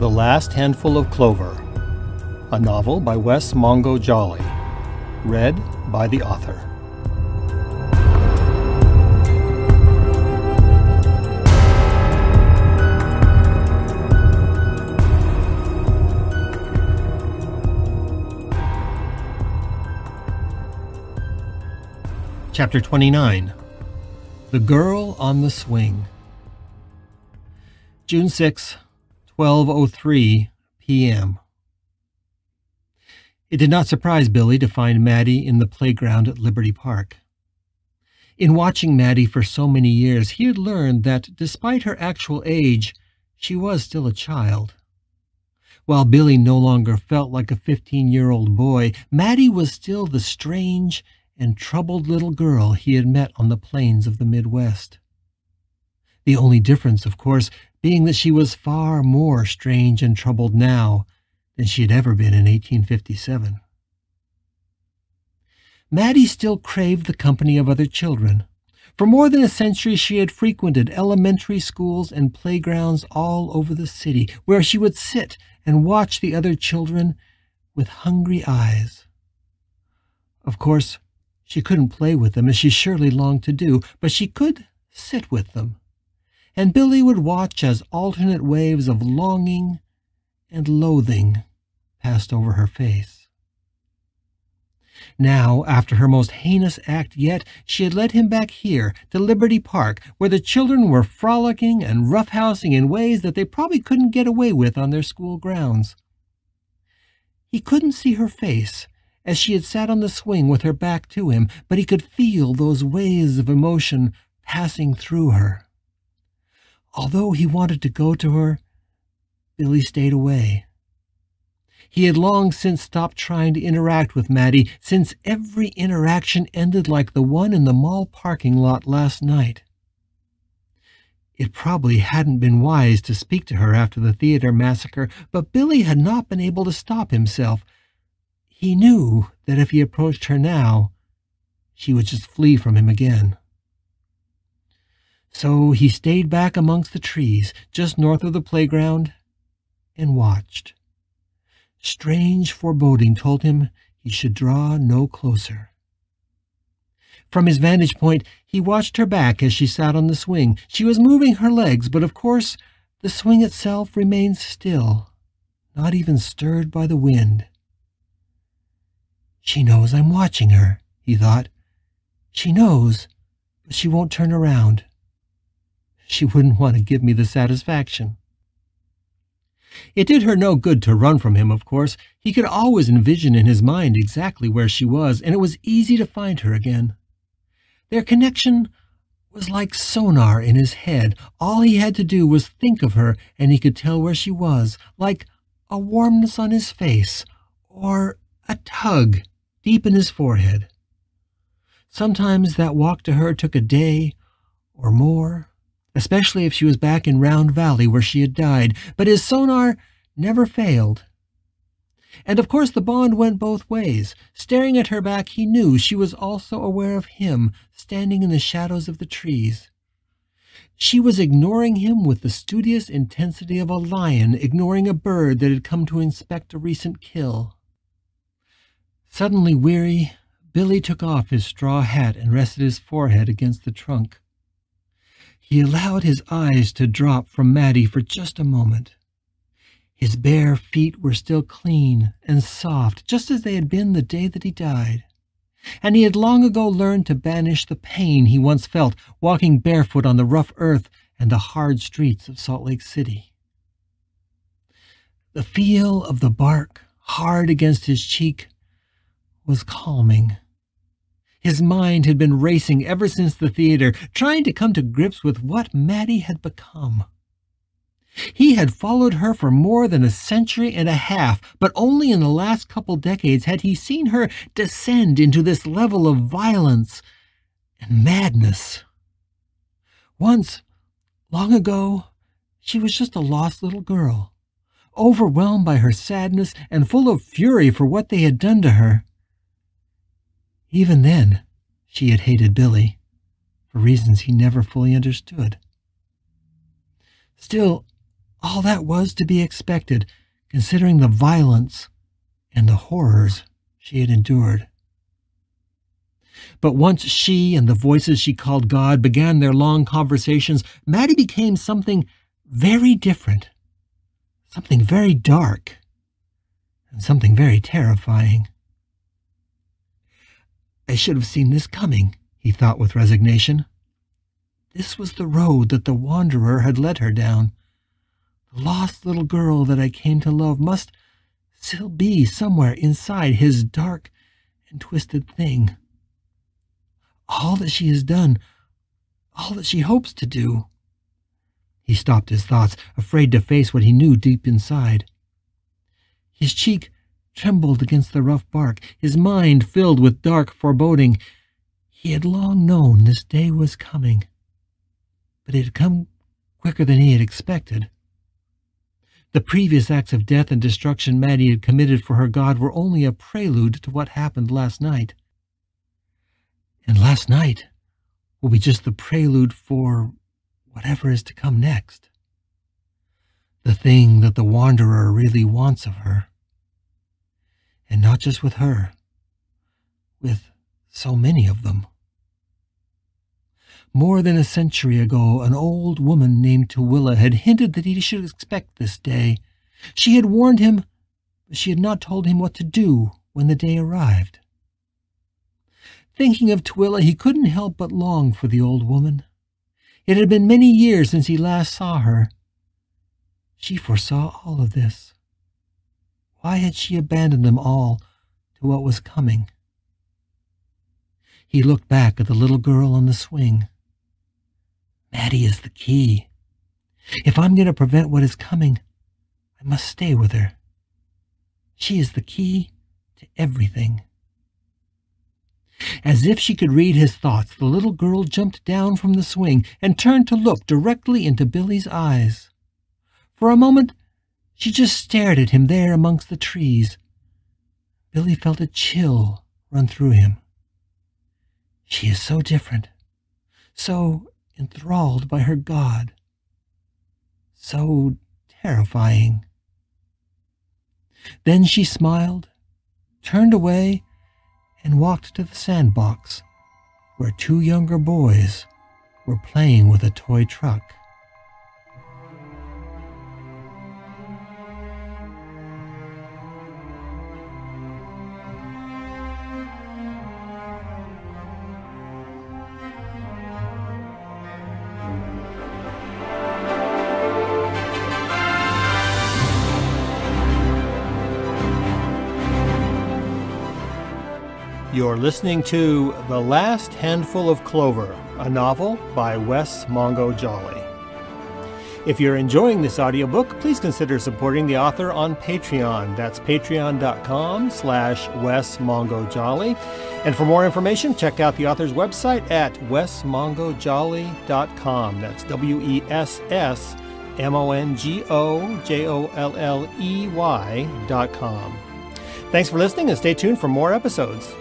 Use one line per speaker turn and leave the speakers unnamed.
The Last Handful of Clover, a novel by Wess Mongo Jolley, read by the author. Chapter 29. The Girl on the Swing. June 6, 12:03 p.m. It did not surprise Billy to find Maddie in the playground at Liberty Park. In watching Maddie for so many years, he had learned that despite her actual age, she was still a child. While Billy no longer felt like a 15-year-old boy, Maddie was still the strange and troubled little girl he had met on the plains of the Midwest. The only difference, of course, being that she was far more strange and troubled now than she had ever been in 1857. Maddie still craved the company of other children. For more than a century she had frequented elementary schools and playgrounds all over the city, where she would sit and watch the other children with hungry eyes. Of course, she couldn't play with them, as she surely longed to do, but she could sit with them, and Billy would watch as alternate waves of longing and loathing passed over her face. Now, after her most heinous act yet, she had led him back here to Liberty Park, where the children were frolicking and roughhousing in ways that they probably couldn't get away with on their school grounds. He couldn't see her face, as she had sat on the swing with her back to him, but he could feel those waves of emotion passing through her. Although he wanted to go to her, Billy stayed away. He had long since stopped trying to interact with Maddie, since every interaction ended like the one in the mall parking lot last night. It probably hadn't been wise to speak to her after the theater massacre, but Billy had not been able to stop himself. He knew that if he approached her now, she would just flee from him again. So he stayed back amongst the trees, just north of the playground, and watched. Strange foreboding told him he should draw no closer. From his vantage point, he watched her back as she sat on the swing. She was moving her legs, but of course the swing itself remained still, not even stirred by the wind. She knows I'm watching her, he thought. She knows, but she won't turn around. She wouldn't want to give me the satisfaction. It did her no good to run from him, of course. He could always envision in his mind exactly where she was, and it was easy to find her again. Their connection was like sonar in his head. All he had to do was think of her, and he could tell where she was, like a warmness on his face, or a tug deep in his forehead. Sometimes that walk to her took a day or more, especially if she was back in Round Valley where she had died, but his sonar never failed. And of course the bond went both ways. Staring at her back, he knew she was also aware of him, standing in the shadows of the trees. She was ignoring him with the studious intensity of a lion ignoring a bird that had come to inspect a recent kill. Suddenly weary, Billy took off his straw hat and rested his forehead against the trunk. He allowed his eyes to drop from Maddie for just a moment. His bare feet were still clean and soft, just as they had been the day that he died. And he had long ago learned to banish the pain he once felt walking barefoot on the rough earth and the hard streets of Salt Lake City. The feel of the bark hard against his cheek was calming. His mind had been racing ever since the theater, trying to come to grips with what Maddie had become. He had followed her for more than a century and a half, but only in the last couple decades had he seen her descend into this level of violence and madness. Once, long ago, she was just a lost little girl, overwhelmed by her sadness and full of fury for what they had done to her. Even then, she had hated Billy, for reasons he never fully understood. Still, All that was to be expected, considering the violence and the horrors she had endured. But once she and the voices she called God began their long conversations, Maddie became something very different, something very dark, and something very terrifying. I should have seen this coming, he thought with resignation. This was the road that the wanderer had led her down. The lost little girl that I came to love must still be somewhere inside his dark and twisted thing. All that she has done, all that she hopes to do. He stopped his thoughts, afraid to face what he knew deep inside. His cheek trembled against the rough bark, his mind filled with dark foreboding. He had long known this day was coming, but it had come quicker than he had expected. The previous acts of death and destruction Maddie had committed for her God were only a prelude to what happened last night. And last night will be just the prelude for whatever is to come next. The thing that the wanderer really wants of her. And not just with her, with so many of them. More than a century ago, an old woman named Tooele had hinted that he should expect this day. She had warned him, but she had not told him what to do when the day arrived. Thinking of Tooele, he couldn't help but long for the old woman. It had been many years since he last saw her. She foresaw all of this. Why had she abandoned them all to what was coming? He looked back at the little girl on the swing. Maddie is the key. If I'm going to prevent what is coming, I must stay with her. She is the key to everything. As if she could read his thoughts, the little girl jumped down from the swing and turned to look directly into Billy's eyes. For a moment, she just stared at him there amongst the trees. Billy felt a chill run through him. She is so different, so enthralled by her God, so terrifying. Then she smiled, turned away, and walked to the sandbox, where two younger boys were playing with a toy truck. You're listening to The Last Handful of Clover, a novel by Wess Mongo Jolley. If you're enjoying this audiobook, please consider supporting the author on Patreon. That's patreon.com/Wess Mongo Jolley. And for more information, check out the author's website at wessmongojolley.com. That's WESSMONGOJOLLEY.com. Thanks for listening and stay tuned for more episodes.